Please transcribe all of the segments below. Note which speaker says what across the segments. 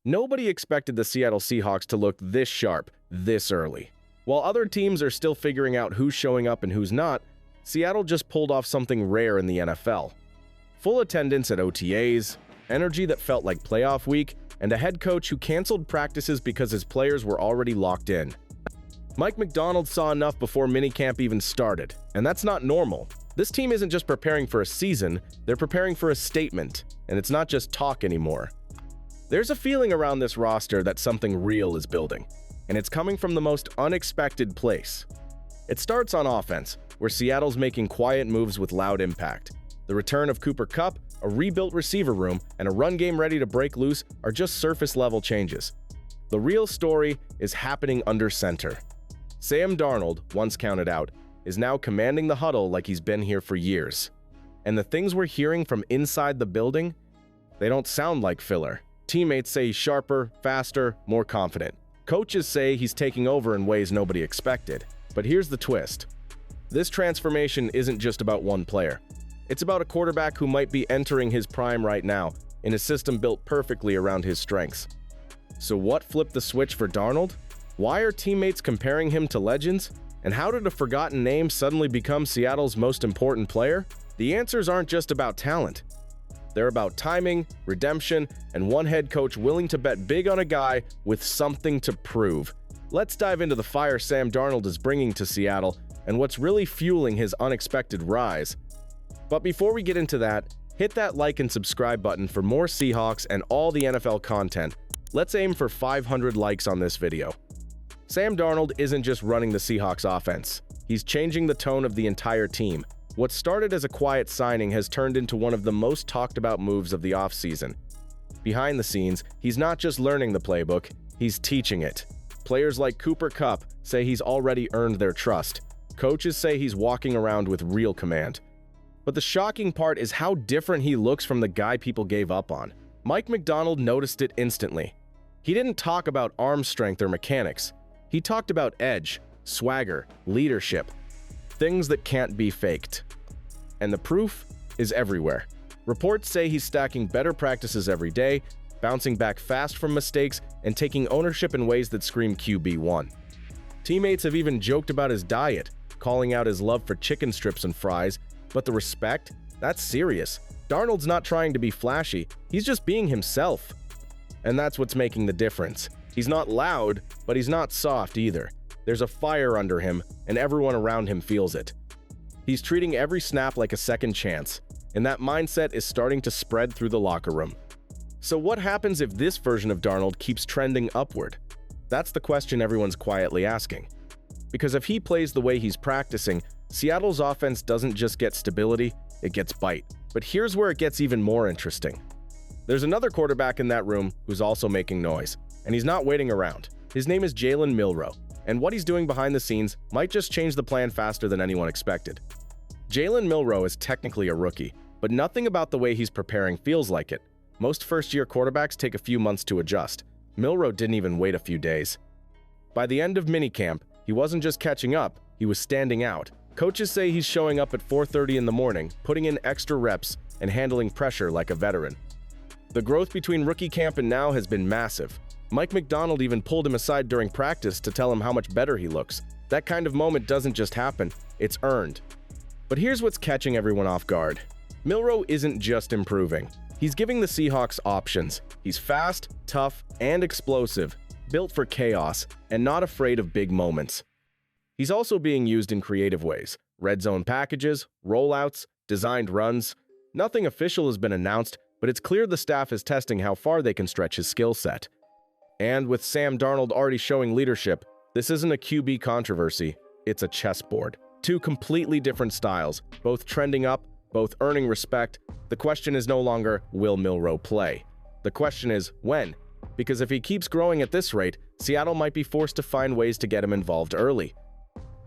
Speaker 1: Nobody expected the Seattle Seahawks to look this sharp, this early. While other teams are still figuring out who's showing up and who's not, Seattle just pulled off something rare in the NFL. Full attendance at OTAs, energy that felt like playoff week, and a head coach who canceled practices because his players were already locked in. Mike Macdonald saw enough before minicamp even started, and that's not normal. This team isn't just preparing for a season, they're preparing for a statement, and it's not just talk anymore. There's a feeling around this roster that something real is building, and it's coming from the most unexpected place. It starts on offense, where Seattle's making quiet moves with loud impact. The return of Cooper Kupp, a rebuilt receiver room, and a run game ready to break loose are just surface-level changes. The real story is happening under center. Sam Darnold, once counted out, is now commanding the huddle like he's been here for years. And the things we're hearing from inside the building, they don't sound like filler. Teammates say he's sharper, faster, more confident. Coaches say he's taking over in ways nobody expected. But here's the twist. This transformation isn't just about one player. It's about a quarterback who might be entering his prime right now, in a system built perfectly around his strengths. So what flipped the switch for Darnold? Why are teammates comparing him to legends? And how did a forgotten name suddenly become Seattle's most important player? The answers aren't just about talent. They're about timing, redemption, and one head coach willing to bet big on a guy with something to prove. Let's dive into the fire Sam Darnold is bringing to Seattle and what's really fueling his unexpected rise. But before we get into that, hit that like and subscribe button for more Seahawks and all the NFL content. Let's aim for 500 likes on this video. Sam Darnold isn't just running the Seahawks offense. He's changing the tone of the entire team. What started as a quiet signing has turned into one of the most talked about moves of the offseason. Behind the scenes, he's not just learning the playbook, he's teaching it. Players like Cooper Kupp say he's already earned their trust. Coaches say he's walking around with real command. But the shocking part is how different he looks from the guy people gave up on. Mike Macdonald noticed it instantly. He didn't talk about arm strength or mechanics. He talked about edge, swagger, leadership, things that can't be faked. And the proof is everywhere. Reports say he's stacking better practices every day, bouncing back fast from mistakes, and taking ownership in ways that scream QB1. Teammates have even joked about his diet, calling out his love for chicken strips and fries, but the respect? That's serious. Darnold's not trying to be flashy, he's just being himself. And that's what's making the difference. He's not loud, but he's not soft either. There's a fire under him, and everyone around him feels it. He's treating every snap like a second chance, and that mindset is starting to spread through the locker room. So what happens if this version of Darnold keeps trending upward? That's the question everyone's quietly asking. Because if he plays the way he's practicing, Seattle's offense doesn't just get stability, it gets bite. But here's where it gets even more interesting. There's another quarterback in that room who's also making noise, and he's not waiting around. His name is Jalen Milroe, and what he's doing behind the scenes might just change the plan faster than anyone expected. Jalen Milroe is technically a rookie, but nothing about the way he's preparing feels like it. Most first-year quarterbacks take a few months to adjust. Milroe didn't even wait a few days. By the end of minicamp, he wasn't just catching up, he was standing out. Coaches say he's showing up at 4:30 in the morning, putting in extra reps, and handling pressure like a veteran. The growth between rookie camp and now has been massive. Mike Macdonald even pulled him aside during practice to tell him how much better he looks. That kind of moment doesn't just happen, it's earned. But here's what's catching everyone off guard. Milroe isn't just improving. He's giving the Seahawks options. He's fast, tough, and explosive, built for chaos, and not afraid of big moments. He's also being used in creative ways. Red zone packages, rollouts, designed runs. Nothing official has been announced, but it's clear the staff is testing how far they can stretch his skill set. And with Sam Darnold already showing leadership, this isn't a QB controversy, it's a chessboard. Two completely different styles, both trending up, both earning respect. The question is no longer, will Milroe play? The question is, when? Because if he keeps growing at this rate, Seattle might be forced to find ways to get him involved early.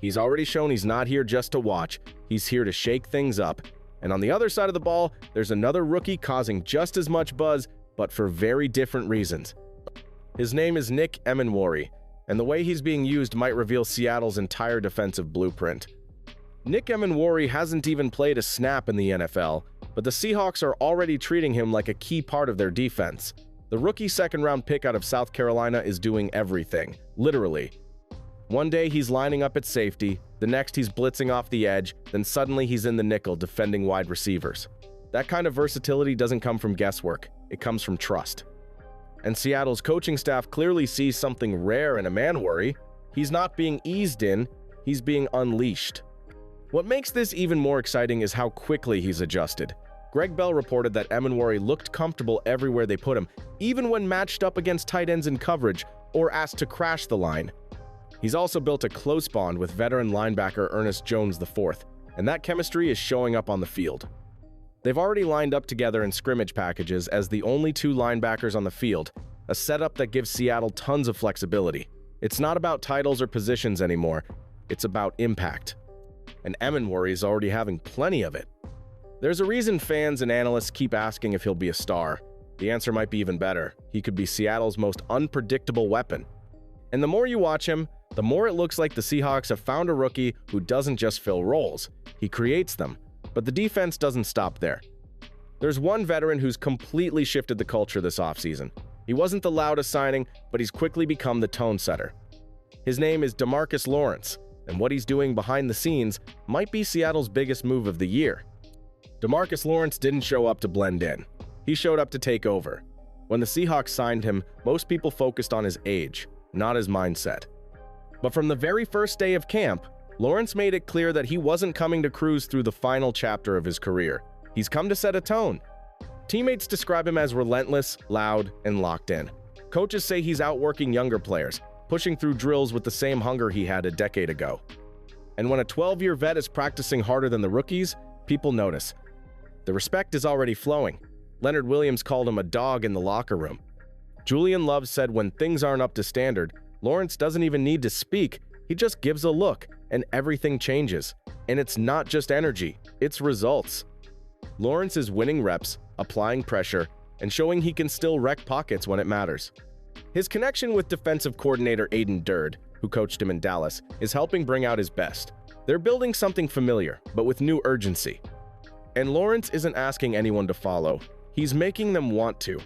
Speaker 1: He's already shown he's not here just to watch, he's here to shake things up. And on the other side of the ball, there's another rookie causing just as much buzz, but for very different reasons. His name is Nick Emenwari, and the way he's being used might reveal Seattle's entire defensive blueprint. Nick Emenwari hasn't even played a snap in the NFL, but the Seahawks are already treating him like a key part of their defense. The rookie second-round pick out of South Carolina is doing everything, literally. One day he's lining up at safety, the next he's blitzing off the edge, then suddenly he's in the nickel defending wide receivers. That kind of versatility doesn't come from guesswork, it comes from trust. And Seattle's coaching staff clearly sees something rare in Emmanwori. He's not being eased in, he's being unleashed. What makes this even more exciting is how quickly he's adjusted. Greg Bell reported that Emmanwori looked comfortable everywhere they put him, even when matched up against tight ends in coverage or asked to crash the line. He's also built a close bond with veteran linebacker Ernest Jones IV, and that chemistry is showing up on the field. They've already lined up together in scrimmage packages as the only two linebackers on the field, a setup that gives Seattle tons of flexibility. It's not about titles or positions anymore, it's about impact. And Emmanwori is already having plenty of it. There's a reason fans and analysts keep asking if he'll be a star. The answer might be even better. He could be Seattle's most unpredictable weapon. And the more you watch him, the more it looks like the Seahawks have found a rookie who doesn't just fill roles, he creates them. But the defense doesn't stop there. There's one veteran who's completely shifted the culture this offseason. He wasn't the loudest signing, but he's quickly become the tone setter. His name is DeMarcus Lawrence, and what he's doing behind the scenes might be Seattle's biggest move of the year. DeMarcus Lawrence didn't show up to blend in. He showed up to take over. When the Seahawks signed him, most people focused on his age, not his mindset. But from the very first day of camp, Lawrence made it clear that he wasn't coming to cruise through the final chapter of his career. He's come to set a tone. Teammates describe him as relentless, loud, and locked in. Coaches say he's outworking younger players, pushing through drills with the same hunger he had a decade ago. And when a 12-year vet is practicing harder than the rookies, people notice. The respect is already flowing. Leonard Williams called him a dog in the locker room. Julian Love said when things aren't up to standard, Lawrence doesn't even need to speak, he just gives a look, and everything changes. And it's not just energy, it's results. Lawrence is winning reps, applying pressure, and showing he can still wreck pockets when it matters. His connection with defensive coordinator Aiden Durd, who coached him in Dallas, is helping bring out his best. They're building something familiar, but with new urgency. And Lawrence isn't asking anyone to follow, he's making them want to.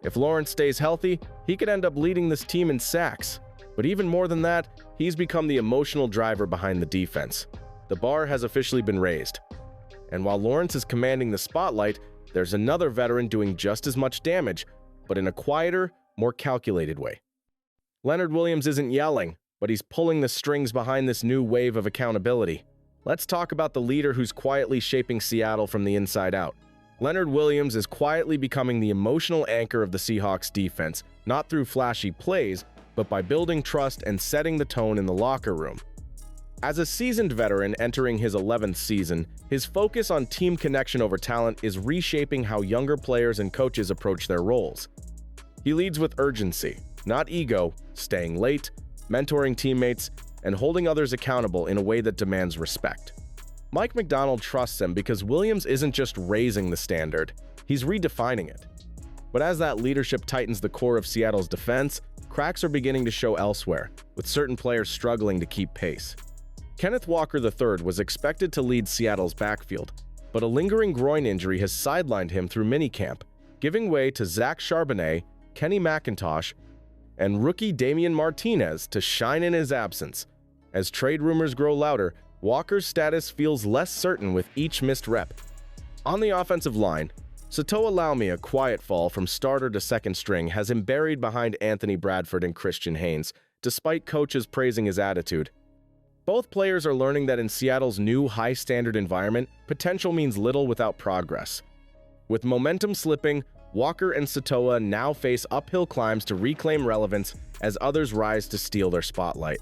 Speaker 1: If Lawrence stays healthy, he could end up leading this team in sacks. But even more than that, he's become the emotional driver behind the defense. The bar has officially been raised. And while Lawrence is commanding the spotlight, there's another veteran doing just as much damage, but in a quieter, more calculated way. Leonard Williams isn't yelling, but he's pulling the strings behind this new wave of accountability. Let's talk about the leader who's quietly shaping Seattle from the inside out. Leonard Williams is quietly becoming the emotional anchor of the Seahawks defense, not through flashy plays, but by building trust and setting the tone in the locker room. As a seasoned veteran entering his 11th season, his focus on team connection over talent is reshaping how younger players and coaches approach their roles. He leads with urgency, not ego, staying late, mentoring teammates, and holding others accountable in a way that demands respect. Mike McDonald trusts him because Williams isn't just raising the standard, he's redefining it. But as that leadership tightens the core of Seattle's defense, cracks are beginning to show elsewhere, with certain players struggling to keep pace. Kenneth Walker III was expected to lead Seattle's backfield, but a lingering groin injury has sidelined him through minicamp, giving way to Zach Charbonnet, Kenny McIntosh, and rookie Damian Martinez to shine in his absence. As trade rumors grow louder, Walker's status feels less certain with each missed rep. On the offensive line, Satoa Laumea, a quiet fall from starter to second string, has him buried behind Anthony Bradford and Christian Haynes, despite coaches praising his attitude. Both players are learning that in Seattle's new high-standard environment, potential means little without progress. With momentum slipping, Walker and Satoa now face uphill climbs to reclaim relevance as others rise to steal their spotlight.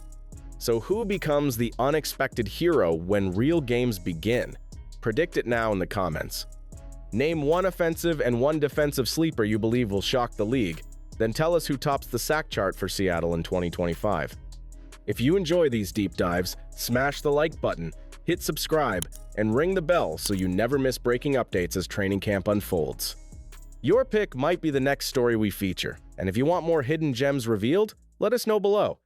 Speaker 1: So who becomes the unexpected hero when real games begin? Predict it now in the comments. Name one offensive and one defensive sleeper you believe will shock the league, then tell us who tops the sack chart for Seattle in 2025. If you enjoy these deep dives, smash the like button, hit subscribe, and ring the bell so you never miss breaking updates as training camp unfolds. Your pick might be the next story we feature, and if you want more hidden gems revealed, let us know below.